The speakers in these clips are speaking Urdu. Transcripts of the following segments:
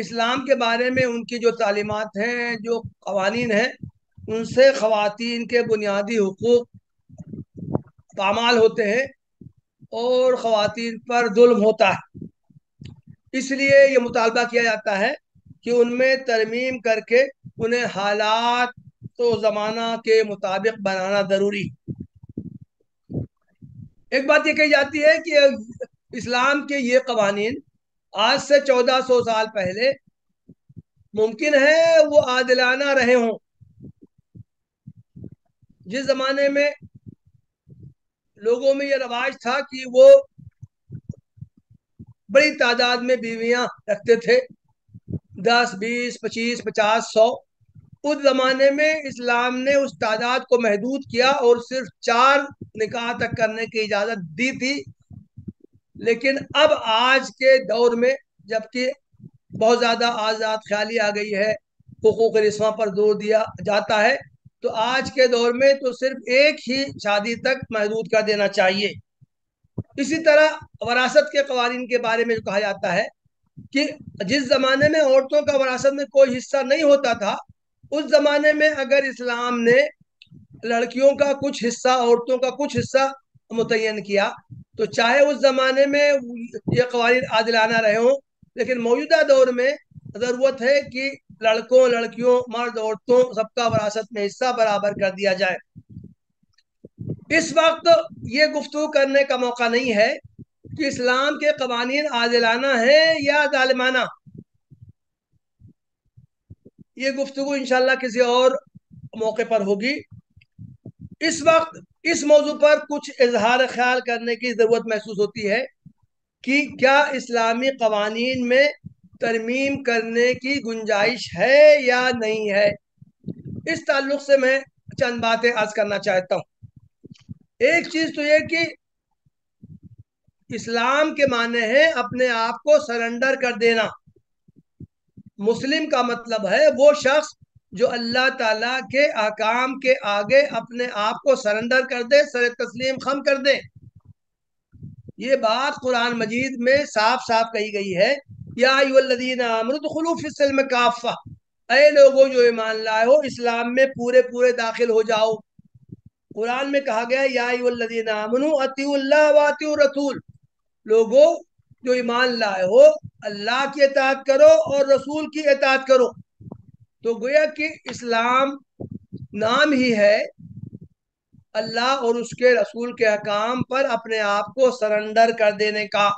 اسلام کے بارے میں ان کی جو تعلیمات ہیں، جو قوانین ہیں، ان سے خواتین کے بنیادی حقوق پامال ہوتے ہیں اور خواتین پر ظلم ہوتا ہے۔ اس لیے یہ مطالبہ کیا جاتا ہے کہ ان میں ترمیم کر کے انہیں حالات و زمانہ کے مطابق بنانا ضروری۔ ایک بات یہ کہی جاتی ہے کہ اسلام کے یہ قوانین آج سے 1400 سال پہلے ممکن ہے وہ عادلانہ رہے ہوں۔ جس زمانے میں لوگوں میں یہ رواج تھا کہ وہ بڑی تعداد میں بیویاں رکھتے تھے، 10 20 25 50 100، اس زمانے میں اسلام نے اس تعداد کو محدود کیا اور صرف 4 نکاح تک کرنے کی اجازت دی تھی۔ لیکن اب آج کے دور میں جبکہ بہت زیادہ آزاد خیالی آ گئی ہے، حقوق نسواں پر زور دیا جاتا ہے، تو آج کے دور میں تو صرف ایک ہی شادی تک محدود کر دینا چاہیے۔ اسی طرح وراثت کے قوانین کے بارے میں جو کہا جاتا ہے کہ جس زمانے میں عورتوں کا وراثت میں کوئی حصہ نہیں ہوتا تھا، اس زمانے میں اگر اسلام نے لڑکیوں کا کچھ حصہ، عورتوں کا کچھ حصہ متعین کیا، تو چاہے اس زمانے میں یہ قوانین عادلانہ رہے ہوں، لیکن موجودہ دور میں ضرورت ہے کہ لڑکوں، لڑکیوں، مرد، عورتوں سب کا وراثت میں حصہ برابر کر دیا جائے۔ اس وقت یہ گفتگو کرنے کا موقع نہیں ہے کہ اسلام کے قوانین عادلانہ ہیں یا ظالمانہ۔ یہ گفتگو انشاءاللہ کسی اور موقع پر ہوگی۔ اس وقت اس موضوع پر کچھ اظہار خیال کرنے کی ضرورت محسوس ہوتی ہے کہ کیا اسلامی قوانین میں ترمیم کرنے کی گنجائش ہے یا نہیں ہے۔ اس تعلق سے میں چند باتیں عرض کرنا چاہتا ہوں۔ ایک چیز تو یہ کہ اسلام کے معنی ہے اپنے آپ کو سرنڈر کر دینا۔ مسلم کا مطلب ہے وہ شخص جو اللہ تعالیٰ کے احکام کے آگے اپنے آپ کو سرنڈر کر دے، سر تسلیم خم کر دے۔ یہ بات قرآن مجید میں صاف صاف کہی گئی ہے، یا ایھا الذین آمنوا ادخلوا فی السلم کافہ، اے لوگوں جو ایمان لائے ہو اسلام میں پورے پورے داخل ہو جاؤ۔ قرآن میں کہا گیا یا ایھا الذین آمنوا اطیعوا اللہ واطیعوا الرسول، لوگوں جو ایمان لائے ہو اللہ کی اطاعت کرو اور رسول کی اطاعت کرو۔ تو گویا کہ اسلام نام ہی ہے اللہ اور اس کے رسول کے احکام پر اپنے آپ کو سرنڈر کر دینے کا۔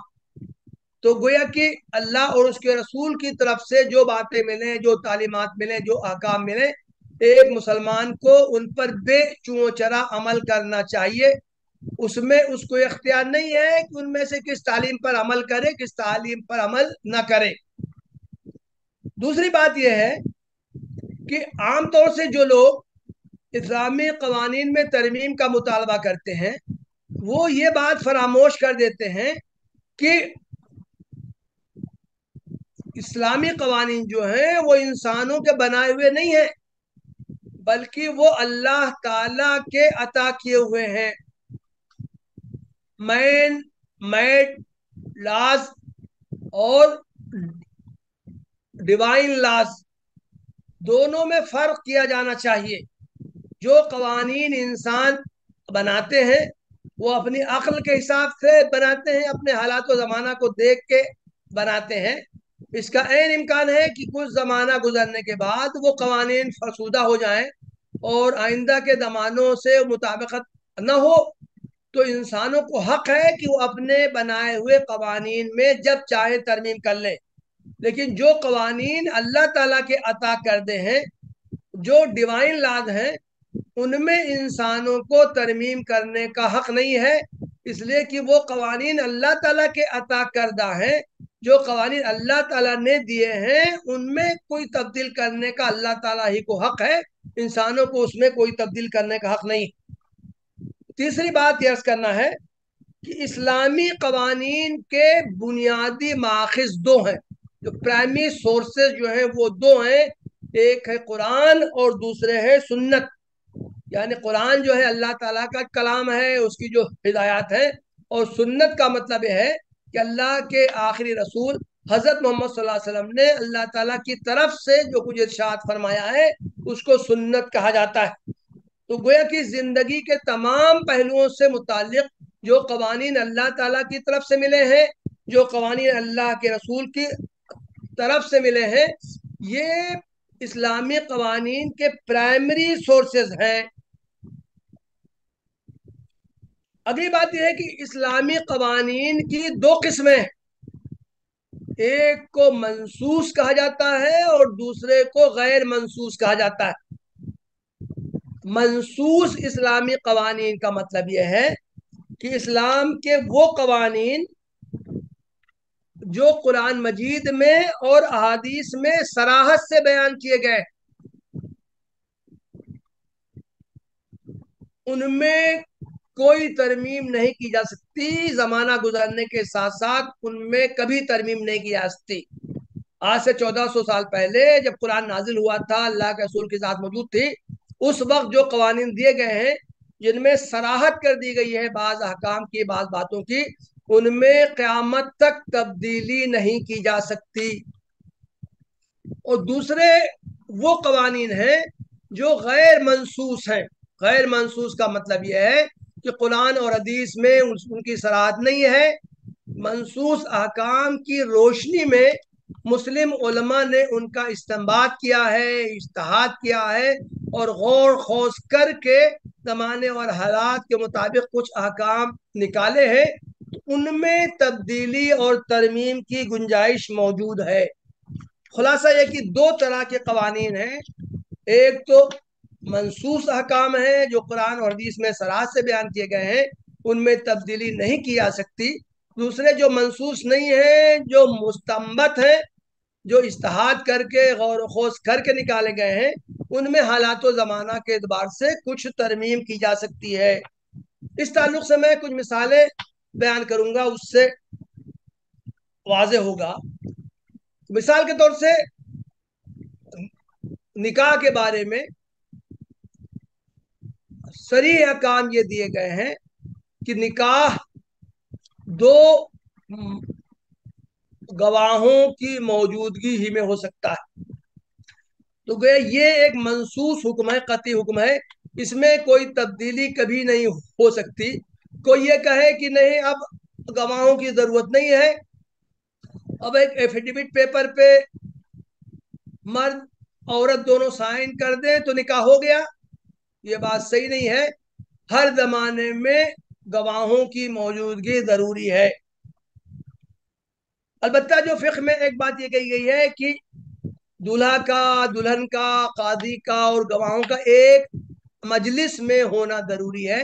تو گویا کہ اللہ اور اس کے رسول کی طرف سے جو باتیں ملیں، جو تعلیمات ملیں، جو احکام ملیں، ایک مسلمان کو ان پر بے چوں چرا عمل کرنا چاہیے۔ اس میں اس کو اختیار نہیں ہے کہ ان میں سے کس تعلیم پر عمل کرے، کس تعلیم پر عمل نہ کرے۔ دوسری بات یہ ہے کہ عام طور سے جو لوگ اسلامی قوانین میں ترمیم کا مطالبہ کرتے ہیں وہ یہ بات فراموش کر دیتے ہیں کہ اسلامی قوانین جو ہیں وہ انسانوں کے بنائے ہوئے نہیں ہیں، بلکہ وہ اللہ تعالی کے عطا کیے ہوئے ہیں۔ مین میڈ لاز اور ڈیوائن لاز دونوں میں فرق کیا جانا چاہیے۔ جو قوانین انسان بناتے ہیں وہ اپنی عقل کے حساب سے بناتے ہیں، اپنے حالات و زمانہ کو دیکھ کے بناتے ہیں۔ اس کا عین امکان ہے کہ کچھ زمانہ گزرنے کے بعد وہ قوانین فرسودہ ہو جائیں اور آئندہ کے زمانوں سے مطابقت نہ ہو، تو انسانوں کو حق ہے کہ وہ اپنے بنائے ہوئے قوانین میں جب چاہے ترمیم کر لیں۔ لیکن جو قوانین اللہ تعالیٰ کے عطا کردے ہیں، جو ڈیوائن لاز ہیں، ان میں انسانوں کو ترمیم کرنے کا حق نہیں ہے، اس لیے کہ وہ قوانین اللہ تعالیٰ کے عطا کردہ ہیں۔ جو قوانین اللہ تعالیٰ نے دیے ہیں ان میں کوئی تبدیل کرنے کا اللہ تعالیٰ ہی کو حق ہے، انسانوں کو اس میں کوئی تبدیل کرنے کا حق نہیں۔ تیسری بات یہ عرض کرنا ہے کہ اسلامی قوانین کے بنیادی ماخذ دو ہیں، جو پرائمری سورسز جو ہیں وہ دو ہیں، ایک ہے قرآن اور دوسرے ہے سنت۔ یعنی قرآن جو ہے اللہ تعالیٰ کا کلام ہے، اس کی جو ہدایات ہیں، اور سنت کا مطلب یہ ہے کہ اللہ کے آخری رسول حضرت محمد صلی اللہ علیہ وسلم نے اللہ تعالیٰ کی طرف سے جو کچھ ارشاد فرمایا ہے اس کو سنت کہا جاتا ہے۔ تو گویا کہ زندگی کے تمام پہلوؤں سے متعلق جو قوانین اللہ تعالیٰ کی طرف سے ملے ہیں، جو قوانین اللہ کے رسول کی طرف سے ملے ہیں، یہ اسلامی قوانین کے پرائمری سورسز ہیں۔ اگلی بات یہ ہے کہ اسلامی قوانین کی دو قسمیں ہیں، ایک کو منسوس کہا جاتا ہے اور دوسرے کو غیر منسوس کہا جاتا ہے۔ منسوس اسلامی قوانین کا مطلب یہ ہے کہ اسلام کے وہ قوانین جو قرآن مجید میں اور احادیث میں صراحت سے بیان کیے گئے، ان میں کوئی ترمیم نہیں کی جا سکتی، زمانہ گزرنے کے ساتھ ساتھ ان میں کبھی ترمیم نہیں کی جا سکتی۔ آج سے 1400 سال پہلے جب قرآن نازل ہوا تھا، اللہ کے رسول کی ذات موجود تھی، اس وقت جو قوانین دیے گئے ہیں جن میں صراحت کر دی گئی ہے بعض احکام کی، بعض باتوں کی، ان میں قیامت تک تبدیلی نہیں کی جا سکتی۔ اور دوسرے وہ قوانین ہیں جو غیر منسوس ہیں۔ غیر منسوس کا مطلب یہ ہے کہ قرآن اور حدیث میں ان کی صراحت نہیں ہے، منسوس احکام کی روشنی میں مسلم علماء نے ان کا استنباط کیا ہے، اجتہاد کیا ہے اور غور خوض کر کے زمانے اور حالات کے مطابق کچھ احکام نکالے ہیں، ان میں تبدیلی اور ترمیم کی گنجائش موجود ہے۔ خلاصہ یہ کہ دو طرح کے قوانین ہیں، ایک تو منسوس احکام ہیں جو قرآن اور حدیث میں صراحت سے بیان کیے گئے ہیں، ان میں تبدیلی نہیں کی جا سکتی۔ دوسرے جو منسوس نہیں ہیں، جو مستنبط ہیں، جو اجتہاد کر کے غور و خوض کر کے نکالے گئے ہیں، ان میں حالات و زمانہ کے اعتبار سے کچھ ترمیم کی جا سکتی ہے۔ اس تعلق سے میں کچھ مثالیں بیان کروں گا، اس سے واضح ہوگا۔ مثال کے طور سے نکاح کے بارے میں صریح احکام یہ دیے گئے ہیں کہ نکاح دو گواہوں کی موجودگی ہی میں ہو سکتا ہے۔ تو گویا یہ ایک منسوس حکم ہے، قطعی حکم ہے، اس میں کوئی تبدیلی کبھی نہیں ہو سکتی۔ کوئی یہ کہے کہ نہیں اب گواہوں کی ضرورت نہیں ہے، اب ایک ایفیڈیوٹ پیپر پہ مرد عورت دونوں سائن کر دیں تو نکاح ہو گیا، یہ بات صحیح نہیں ہے۔ ہر زمانے میں گواہوں کی موجودگی ضروری ہے۔ البتہ جو فقہ میں ایک بات یہ کہی گئی ہے کہ دولہا کا، دلہن کا، قاضی کا اور گواہوں کا ایک مجلس میں ہونا ضروری ہے۔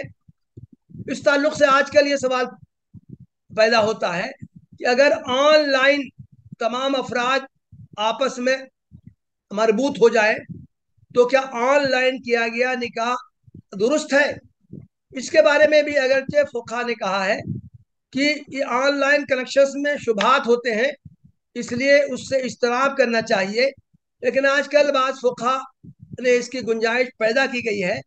اس تعلق سے آج کل یہ سوال پیدا ہوتا ہے کہ اگر آن لائن تمام افراد آپس میں مربوط ہو جائے تو کیا آن لائن کیا گیا نکاح درست ہے؟ اس کے بارے میں بھی اگرچہ فقہا نے کہا ہے کہ یہ آن لائن کنیکشنز میں شبہات ہوتے ہیں، اس لیے اس سے اجتناب کرنا چاہیے، لیکن آج کل بعض فقہا نے اس کی گنجائش پیدا کی گئی ہے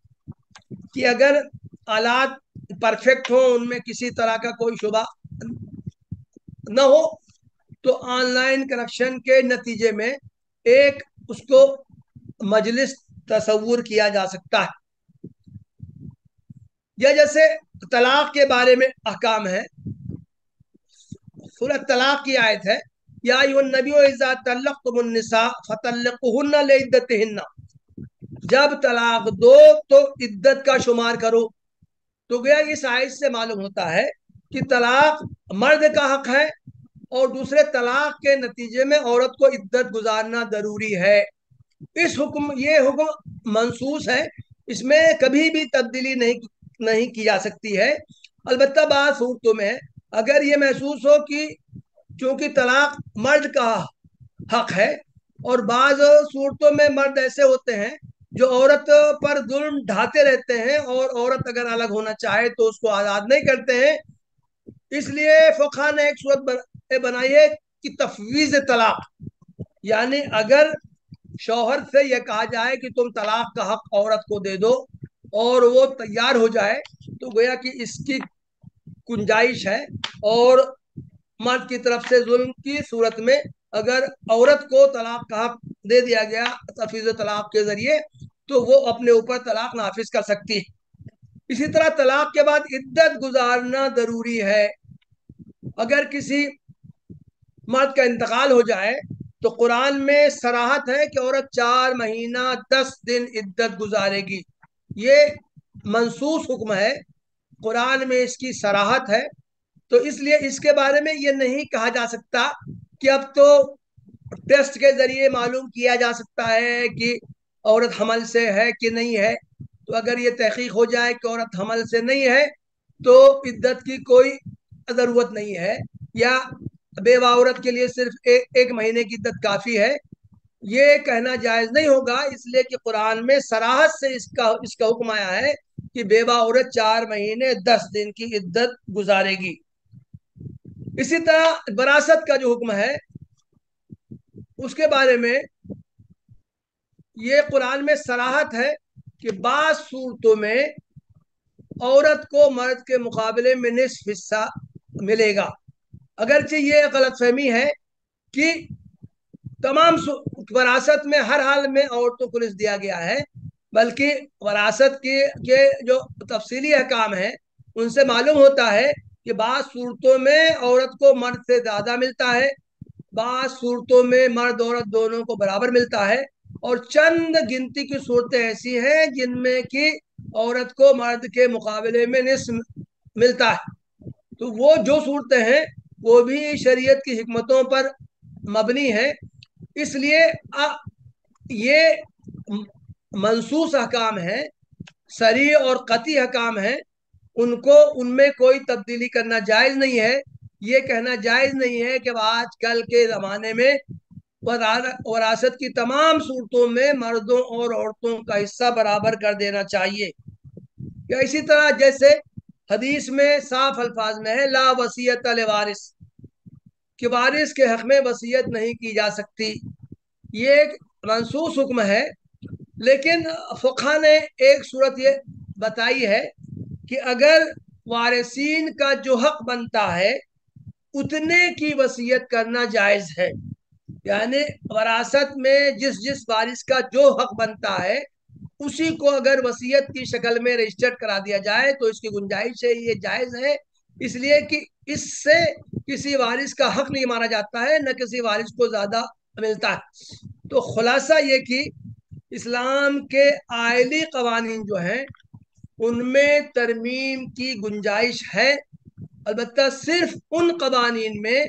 کہ اگر آلات پرفیکٹ ہوں، ان میں کسی طرح کا کوئی شبہ نہ ہو، تو آن لائن کنیکشن کے نتیجے میں ایک اس کو مجلس تصور کیا جا سکتا ہے۔ یا جیسے طلاق کے بارے میں احکام ہے، سورۃ طلاق کی آیت ہے، یا ایھا النبی اذا طلقتم النساء فطلقوهن لعدتهن، جب طلاق دو تو عدت کا شمار کرو۔ تو گیا اس آیت سے معلوم ہوتا ہے کہ طلاق مرد کا حق ہے اور دوسرے طلاق کے نتیجے میں عورت کو عدت گزارنا ضروری ہے۔ یہ حکم منسوس ہے، اس میں کبھی بھی تبدیلی نہیں کی جا سکتی ہے۔ البتہ بعض صورتوں میں اگر یہ محسوس ہو کہ چونکہ طلاق مرد کا حق ہے، اور بعض صورتوں میں مرد ایسے ہوتے ہیں جو عورت پر ظلم ڈھاتے رہتے ہیں اور عورت اگر الگ ہونا چاہے تو اس کو آزاد نہیں کرتے ہیں، اس لیے فقہا نے ایک صورت بنائی ہے کہ تفویض طلاق، یعنی اگر شوہر سے یہ کہا جائے کہ تم طلاق کا حق عورت کو دے دو اور وہ تیار ہو جائے، تو گویا کہ اس کی گنجائش ہے اور مرد کی طرف سے ظلم کی صورت میں اگر عورت کو طلاق کا حق دے دیا گیا تفویض طلاق کے ذریعے تو وہ اپنے اوپر طلاق نافذ کر سکتی ہے۔ اسی طرح طلاق کے بعد عدت گزارنا ضروری ہے۔ اگر کسی مرد کا انتقال ہو جائے تو قرآن میں صراحت ہے کہ عورت 4 مہینہ 10 دن عدت گزارے گی۔ یہ منصوص حکم ہے، قرآن میں اس کی صراحت ہے، تو اس لیے اس کے بارے میں یہ نہیں کہا جا سکتا کہ اب تو ٹیسٹ کے ذریعے معلوم کیا جا سکتا ہے کہ عورت حمل سے ہے کہ نہیں ہے۔ تو اگر یہ تحقیق ہو جائے کہ عورت حمل سے نہیں ہے تو عدت کی کوئی ضرورت نہیں ہے، یا بیوہ عورت کے لیے صرف ایک مہینے کی عدت کافی ہے، یہ کہنا جائز نہیں ہوگا، اس لیے کہ قرآن میں صراحت سے اس کا حکم آیا ہے کہ بیوہ عورت 4 مہینے 10 دن کی عدت گزارے گی۔ اسی طرح وراثت کا جو حکم ہے اس کے بارے میں یہ قرآن میں صراحت ہے کہ بعض صورتوں میں عورت کو مرد کے مقابلے میں نصف حصہ ملے گا۔ اگرچہ یہ غلط فہمی ہے کہ تمام وراثت میں ہر حال میں عورتوں کو نصف دیا گیا ہے، بلکہ وراثت کے جو تفصیلی احکام ہیں ان سے معلوم ہوتا ہے کہ بعض صورتوں میں عورت کو مرد سے زیادہ ملتا ہے، بعض صورتوں میں مرد عورت دونوں کو برابر ملتا ہے، اور چند گنتی کی صورتیں ایسی ہیں جن میں کہ عورت کو مرد کے مقابلے میں نصف ملتا ہے۔ تو وہ جو صورتیں ہیں وہ بھی شریعت کی حکمتوں پر مبنی ہیں، اس لیے یہ منصوص احکام ہیں، صریح اور قطعی احکام ہیں، ان میں کوئی تبدیلی کرنا جائز نہیں ہے۔ یہ کہنا جائز نہیں ہے کہ آج کل کے زمانے میں وراثت کی تمام صورتوں میں مردوں اور عورتوں کا حصہ برابر کر دینا چاہیے۔ یا اسی طرح جیسے حدیث میں صاف الفاظ میں ہے لا وصیت لوارث، کہ وارث کے حق میں وصیت نہیں کی جا سکتی، یہ ایک منصوص حکم ہے، لیکن فقہ نے ایک صورت یہ بتائی ہے کہ اگر وارثین کا جو حق بنتا ہے اتنے کی وصیت کرنا جائز ہے، یعنی وراثت میں جس وارث کا جو حق بنتا ہے اسی کو اگر وصیت کی شکل میں رجسٹرڈ کرا دیا جائے تو اس کی گنجائش ہے، یہ جائز ہے، اس لیے کہ اس سے کسی وارث کا حق نہیں مانا جاتا ہے، نہ کسی وارث کو زیادہ ملتا ہے۔ تو خلاصہ یہ کہ اسلام کے آئلی قوانین جو ہیں ان میں ترمیم کی گنجائش ہے، البتہ صرف ان قوانین میں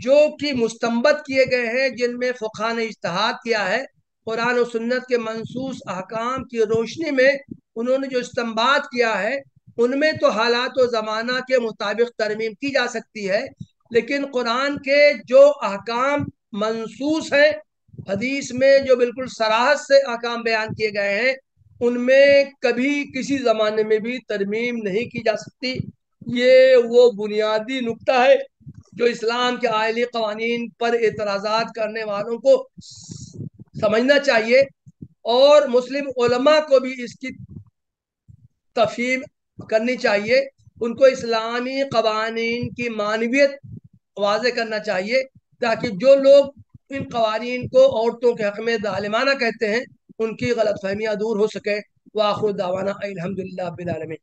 جو کہ مستنبط کیے گئے ہیں، جن میں فقہاء نے اجتہاد کیا ہے، قرآن و سنت کے منصوص احکام کی روشنی میں انہوں نے جو استنباط کیا ہے ان میں تو حالات و زمانہ کے مطابق ترمیم کی جا سکتی ہے، لیکن قرآن کے جو احکام منصوص ہیں، حدیث میں جو بالکل صراحت سے احکام بیان کیے گئے ہیں، ان میں کبھی کسی زمانے میں بھی ترمیم نہیں کی جا سکتی۔ یہ وہ بنیادی نقطہ ہے جو اسلام کے آئلی قوانین پر اعتراضات کرنے والوں کو سمجھنا چاہیے، اور مسلم علماء کو بھی اس کی تفہیم کرنی چاہیے، ان کو اسلامی قوانین کی معنویت واضح کرنا چاہیے تاکہ جو لوگ ان قوانین کو عورتوں کے حق میں ظالمانہ کہتے ہیں ان کی غلط فہمیاں دور ہو سکے۔ وآخر دعوانا الحمدللہ رب العالمین۔